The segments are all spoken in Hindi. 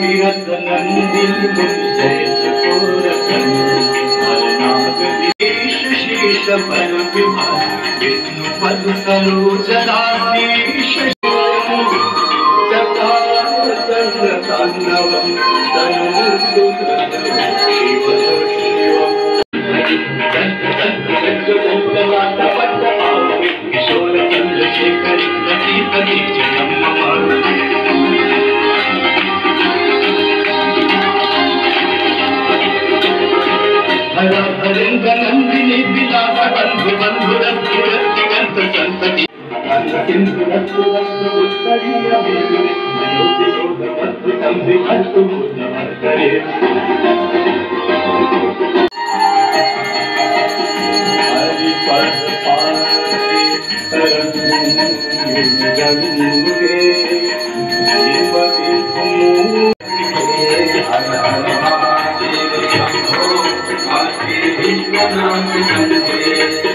भगीरथ नंदिनी जय चकोरतन हरनागेश शीश पर विभाग विष्णु पद सरोजनाशीष तांडवम किशोर चंद्रशेखर हरेंद्र नंदिनी विलास बंधु बंधुरंत संतति सिंधु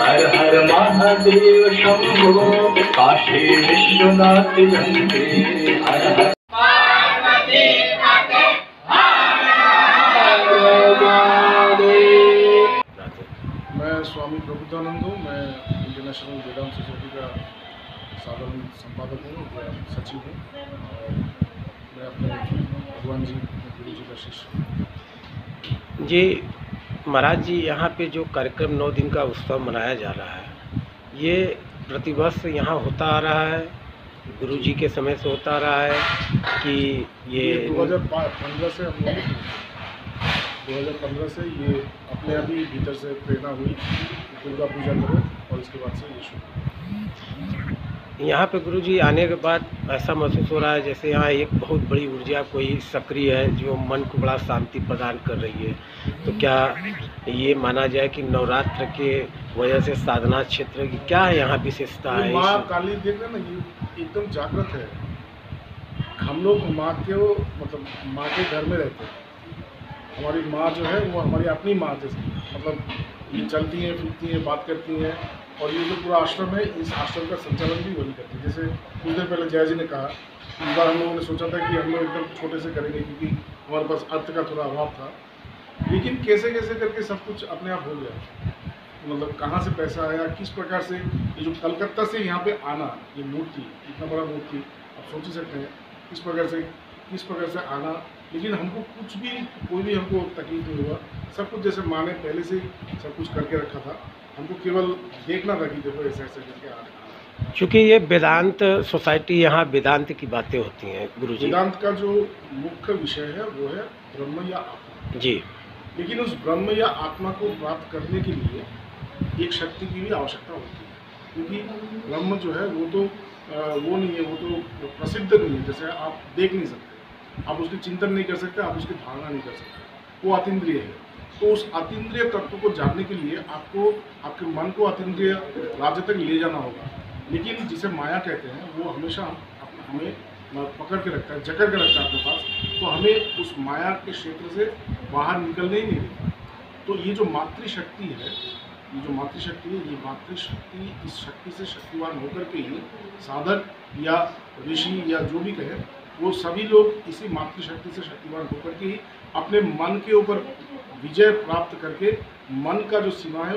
हर हर महादेव शंभो काशी विश्वनाथ जंगे हर हर मैं स्वामी प्रबुद्धानंद हूँ। मैं इंटरनेशनल वेदांत सोसाइटी का साधारण संपादक हूँ, सचिव हूँ और मैं अपने भगवान जी गुरु जी का शिष्य हूँ। जी महाराज जी, यहाँ पे जो कार्यक्रम 9 दिन का उत्सव मनाया जा रहा है, ये प्रतिवर्ष यहाँ होता आ रहा है, गुरु जी के समय से होता आ रहा है कि ये 2015 से हम लोग 2015 से ये अपने अभी भीतर से प्रेरणा हुई, दुर्गा पूजा करो और इसके बाद से ये शुरू। यहाँ पे गुरु जी आने के बाद ऐसा महसूस हो रहा है जैसे यहाँ एक बहुत बड़ी ऊर्जा कोई सक्रिय है जो मन को बड़ा शांति प्रदान कर रही है। तो क्या ये माना जाए कि नवरात्र के वजह से साधना क्षेत्र की क्या है यहाँ विशेषता है? माँ काली देख रहे ना, ये एकदम जागृत है। हम लोग माँ के मतलब माँ के घर में रहते हैं। हमारी माँ जो है वो हमारी अपनी माँ जैसी, मतलब ये चलती हैं, फिरती हैं, बात करती हैं और ये जो पूरा आश्रम है, इस आश्रम का संचालन भी वही करती है। जैसे कुछ देर पहले जया जी ने कहा, इस बार हम लोगों ने सोचा था कि हम लोग एकदम छोटे से करेंगे क्योंकि हमारे पास अर्थ का थोड़ा अभाव था, लेकिन कैसे कैसे करके सब कुछ अपने आप हो गया। मतलब कहाँ से पैसा आया, किस प्रकार से ये जो कलकत्ता से यहाँ पे आना, ये मूर्ति इतना बड़ा मूर्ति आप सोच ही सकते हैं किस प्रकार से आना। लेकिन हमको कुछ भी कोई भी हमको तकलीफ नहीं हुआ, सब कुछ जैसे माँ ने पहले से सब कुछ करके रखा था, हमको केवल देखना था कि देखो ऐसे ऐसे करके आ रहा है। चूँकि ये वेदांत सोसाइटी, यहाँ वेदांत की बातें होती हैं गुरु जी। वेदांत का जो मुख्य विषय है वो है ब्रह्म या आत्मा जी। लेकिन उस ब्रह्म या आत्मा को प्राप्त करने के लिए एक शक्ति की भी आवश्यकता होती है, क्योंकि ब्रह्म जो है वो तो वो नहीं है, वो तो प्रसिद्ध नहीं है। जैसे आप देख नहीं सकते, आप उसकी चिंतन नहीं कर सकते, आप उसकी धारणा नहीं कर सकते, वो अतीन्द्रिय है। तो उस अतीन्द्रिय तत्व को जानने के लिए आपको आपके मन को अतीन्द्रिय राज्य तक ले जाना होगा। लेकिन जिसे माया कहते हैं वो हमेशा हमें पकड़ के रखता है, जकड़ के रखता है अपने पास, तो हमें उस माया के क्षेत्र से बाहर निकलने ही नहीं देता। तो ये जो मातृशक्ति है, ये मातृशक्ति इस शक्ति से शक्तिवान होकर के ही साधक या ऋषि या जो भी कहे, वो सभी लोग इसी मातृशक्ति से शक्तिवान होकर के ही अपने मन के ऊपर विजय प्राप्त करके मन का जो सीमा है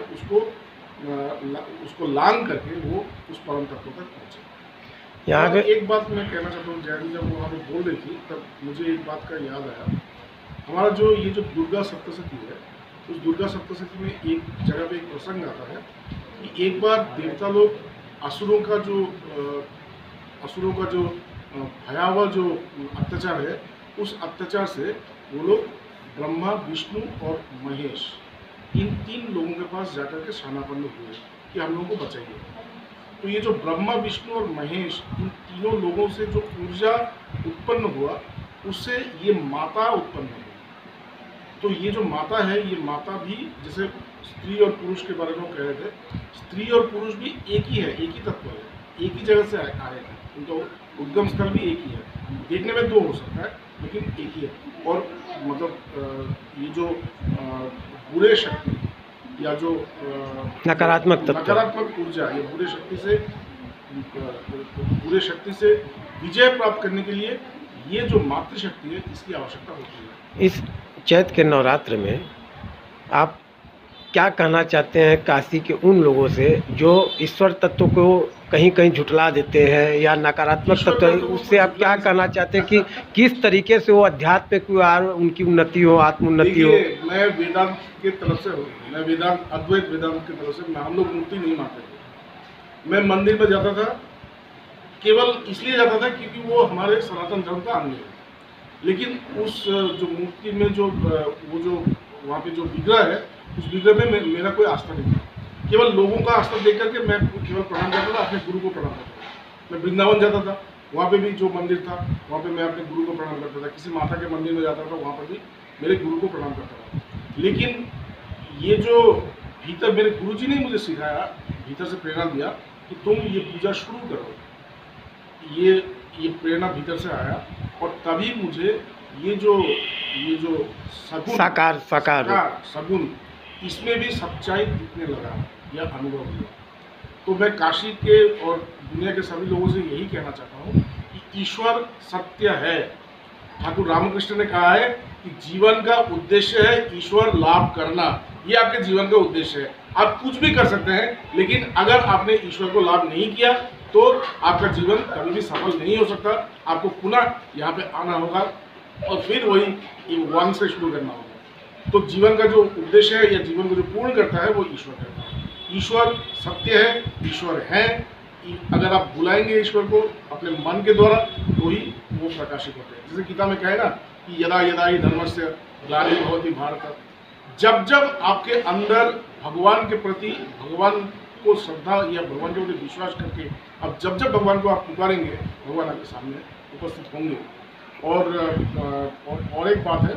उसको लांघ करके वो उस परम तत्व तक पहुँचे। यहाँ पे एक बात मैं कहना चाहता हूँ, जया जी जब वो हमें बोल रही थी तब मुझे एक बात का याद आया। हमारा जो ये जो दुर्गा सप्तशती है, उस दुर्गा सप्तशती में एक जगह पे एक प्रसंग आता है कि एक बार देवता लोग असुरों का जो भयावह जो अत्याचार है, उस अत्याचार से वो लोग ब्रह्मा, विष्णु और महेश, इन 3 लोगों के पास जाकर के शरणापन्न हुए कि हम लोगों को बचाइए। तो ये जो ब्रह्मा, विष्णु और महेश, इन तीनों लोगों से जो ऊर्जा उत्पन्न हुआ, उससे ये माता उत्पन्न हुई। तो ये जो माता है, ये माता भी जैसे स्त्री और पुरुष के बारे में कह रहे थे, स्त्री और पुरुष भी एक ही है, एक ही तत्व है, एक ही जगह से आए हैं, उनका उद्गम स्थल भी एक ही है। देखने में 2 हो सकता है लेकिन एक ही है। और मतलब ये जो बुरे शक्ति या जो नकारात्मक ऊर्जा, ये बुरे शक्ति से विजय प्राप्त करने के लिए ये जो मातृशक्ति है इसकी आवश्यकता होती है। इस चैत्र के नवरात्र में आप क्या कहना चाहते हैं काशी के उन लोगों से जो ईश्वर तत्व को कहीं कहीं झुठला देते हैं या नकारात्मक ईश्वर तत्व, तत्व को उससे आप क्या झुठला कहना चाहते हैं कि किस तरीके से वो अध्यात्म की ओर उनकी उन्नति हो, आत्मोन्नति हो? देखिए, मैं वेदांत की तरफ से हूँ, मैं वेदांत अद्वैत वेदांत की तरफ से, हम लोग मूर्ति नहीं मानते थे। मैं मंदिर में जाता था केवल इसलिए जाता था क्योंकि वो हमारे सनातन धर्म का अंग है। लेकिन उस जो मूर्ति में जो वो जो वहाँ पे जो विग्रह है, उस विग्रह में मेरा कोई आस्था नहीं था। केवल लोगों का आस्था देख करके मैं केवल प्रणाम करता था, अपने गुरु को प्रणाम करता था। मैं वृंदावन जाता था, वहाँ पे भी जो मंदिर था वहाँ पे मैं अपने गुरु को प्रणाम करता था। किसी माता के मंदिर में जाता था, वहाँ पर भी मेरे गुरु को प्रणाम करता था। लेकिन ये जो भीतर मेरे गुरु जी ने मुझे सिखाया, भीतर से प्रेरणा दिया कि तुम ये पूजा शुरू करो, ये प्रेरणा भीतर से आया। और तभी मुझे ये जो सगुण साकार सगुन, इसमें भी सच्चाई दिखने लगा, यह अनुभव हुआ। तो मैं काशी के और दुनिया के सभी लोगों से यही कहना चाहता हूँ कि ईश्वर सत्य है। ठाकुर रामकृष्ण ने कहा है कि जीवन का उद्देश्य है ईश्वर लाभ करना, ये आपके जीवन का उद्देश्य है। आप कुछ भी कर सकते हैं, लेकिन अगर आपने ईश्वर को लाभ नहीं किया तो आपका जीवन कभी भी सफल नहीं हो सकता। आपको पुनः यहाँ पे आना होगा और फिर वही वन से शुरू करना होगा। तो जीवन का जो उद्देश्य है या जीवन को जो पूर्ण करता है वो ईश्वर करता है। ईश्वर सत्य है, ईश्वर है। अगर आप बुलाएंगे ईश्वर को अपने मन के द्वारा तो ही वो प्रकाशित होते हैं। जैसे गीता में कहे ना कि यदा यदा ही धर्मस्य ग्लानिर्भवति भारत, जब जब आपके अंदर भगवान के प्रति, भगवान को श्रद्धा या भगवान के प्रति विश्वास करके अब जब जब भगवान को आप पुकारेंगे, भगवान आपके सामने उपस्थित होंगे। और एक बात है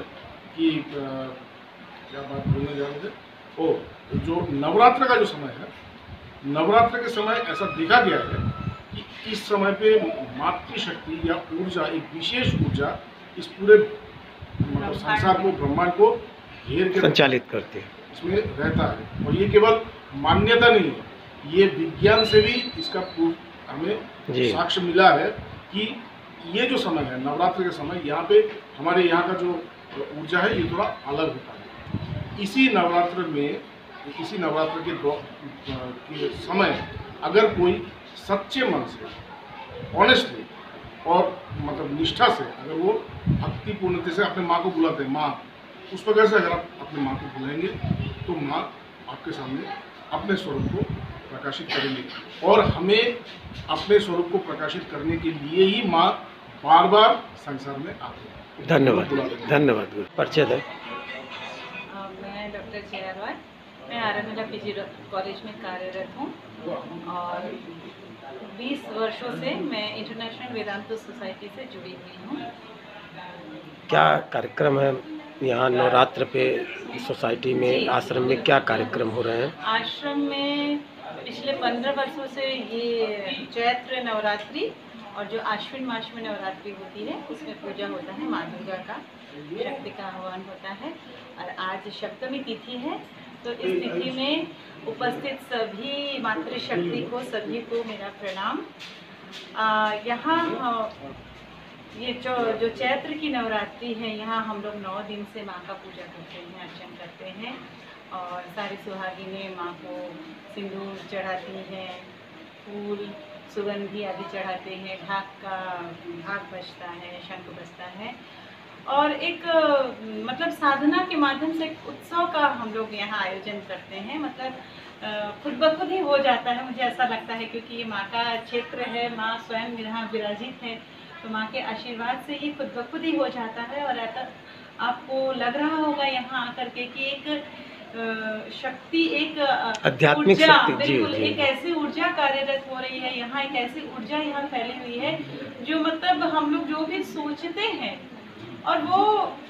कि क्या बात बोलने जा रहे थे, जो नवरात्र का जो समय है, नवरात्र के समय ऐसा देखा गया है कि इस समय पे मातृशक्ति या ऊर्जा, एक विशेष ऊर्जा इस पूरे मतलब संसार को, ब्रह्मांड को घेर के संचालित करते हैं, इसमें रहता है। और ये केवल मान्यता नहीं है, ये विज्ञान से भी इसका हमें साक्ष्य मिला है कि ये जो समय है नवरात्र के समय, यहाँ पे हमारे यहाँ का जो ऊर्जा है ये थोड़ा अलग होता है। इसी नवरात्र के समय अगर कोई सच्चे मन से, ऑनेस्टली और मतलब निष्ठा से अगर वो भक्ति पूर्णता से अपने माँ को बुलाते हैं, माँ, उस प्रकार से अगर आप अपने माँ को बुलाएंगे तो माँ आपके सामने अपने स्वरूप को प्रकाशित करेंगे। और हमें अपने स्वरूप को प्रकाशित करने के लिए ही माँ बार बार संसार में आती है। धन्यवाद, धन्यवाद गुरु। परिचय दें। मैं डॉक्टर जया रॉय, मैं आरामिला पीजी कॉलेज में कार्यरत हूँ और 20 वर्षों से मैं इंटरनेशनल वेदांत सोसाइटी से जुड़ी हुई हूँ। क्या कार्यक्रम है यहाँ नवरात्र पे सोसाइटी में, आश्रम में क्या कार्यक्रम हो रहे हैं? आश्रम में पिछले 15 वर्षों से ये चैत्र नवरात्रि और जो आश्विन मास में नवरात्रि होती है उसमें पूजा होता है, माँ दुर्गा का शक्ति का आह्वान होता है। और आज सप्तमी तिथि है, तो इस तिथि में उपस्थित सभी मातृशक्ति को, सभी को मेरा प्रणाम। यहाँ ये जो चैत्र की नवरात्रि है, यहाँ हम लोग 9 दिन से माँ का पूजा करते हैं, अर्चन करते हैं और सारी सुहागिनें माँ को सिंदूर चढ़ाती हैं, फूल सुगंधी आदि चढ़ाते हैं, ढाक बजता है, शंख बजता है और एक मतलब साधना के माध्यम से एक उत्सव का हम लोग यहाँ आयोजन करते हैं। मतलब खुद ब खुद ही हो जाता है, मुझे ऐसा लगता है, क्योंकि ये माँ का क्षेत्र है, माँ स्वयं यहाँ विराजित है, तो माँ के आशीर्वाद से ही खुद ब खुद ही हो जाता है। और ऐसा आपको लग रहा होगा यहाँ आकर के कि एक शक्ति, एक आध्यात्मिक ऊर्जा, शक्ति, बिल्कुल जी, एक ऐसी ऊर्जा कार्यरत हो रही है यहाँ, एक ऐसी ऊर्जा यहाँ फैली हुई है जो मतलब हम लोग जो भी सोचते हैं और वो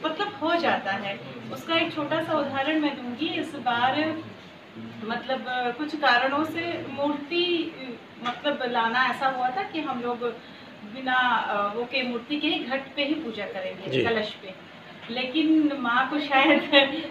मतलब हो जाता है। उसका एक छोटा सा उदाहरण मैं दूंगी। इस बार मतलब कुछ कारणों से मूर्ति मतलब लाना ऐसा हुआ था कि हम लोग बिना वो के मूर्ति के ही घट पे ही पूजा करेंगे, कलश पे। लेकिन माँ को शायद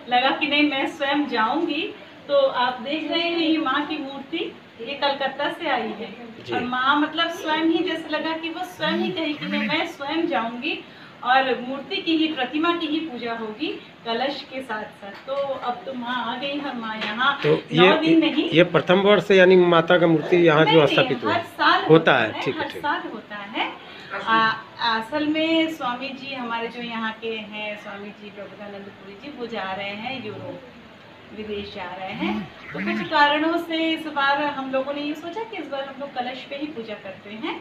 लगा कि नहीं, मैं स्वयं जाऊंगी। तो आप देख रहे हैं ये माँ की मूर्ति, ये कलकत्ता से आई है और माँ मतलब स्वयं ही, जैसे लगा कि वो स्वयं ही कही कि नहीं, मैं स्वयं जाऊंगी और मूर्ति की ही, प्रतिमा की ही पूजा होगी कलश के साथ साथ। तो अब तो माँ आ गई है, माँ यहाँ तो 9 दिन नहीं, ये प्रथम वर्ष यानी माता का मूर्ति यहाँ जो स्थापित हर साल होता है। ठीक है, हर ठीक। साल होता है। असल में स्वामी जी हमारे जो यहाँ के हैं, स्वामी जी प्रबोधानंद पुरी जी, वो जा रहे हैं यूरोप, विदेश जा रहे हैं। तो कुछ कारणों से इस बार हम लोगों ने ये सोचा कि इस बार हम लोग कलश पे ही पूजा करते हैं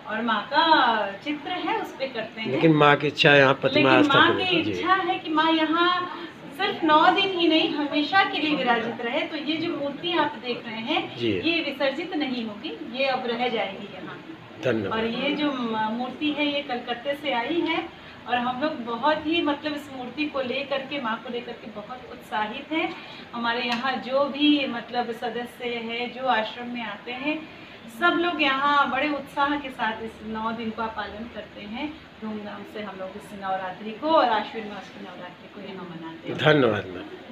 और माँ का चित्र है उस पे करते हैं। लेकिन माँ की इच्छा है यहाँ प्रतिमा लेकिन माँ स्थापित की हो। जी। इच्छा है कि माँ यहाँ सिर्फ 9 दिन ही नहीं, हमेशा के लिए विराजित रहे। तो ये जो मूर्ति आप देख रहे हैं, जी। ये विसर्जित नहीं होगी, ये अब रह जाएगी यहाँ। धन्यवाद। और ये जो मूर्ति है ये कलकत्ते से आई है और हम लोग बहुत ही मतलब इस मूर्ति को लेकर के, माँ को लेकर के बहुत उत्साहित हैं। हमारे यहाँ जो भी मतलब सदस्य है, जो आश्रम में आते हैं, सब लोग यहाँ बड़े उत्साह के साथ इस 9 दिन का पालन करते हैं। धूमधाम से हम लोग इस नवरात्रि को और आश्विन मास की नवरात्रि को यहाँ मनाते हैं। धन्यवाद मैम।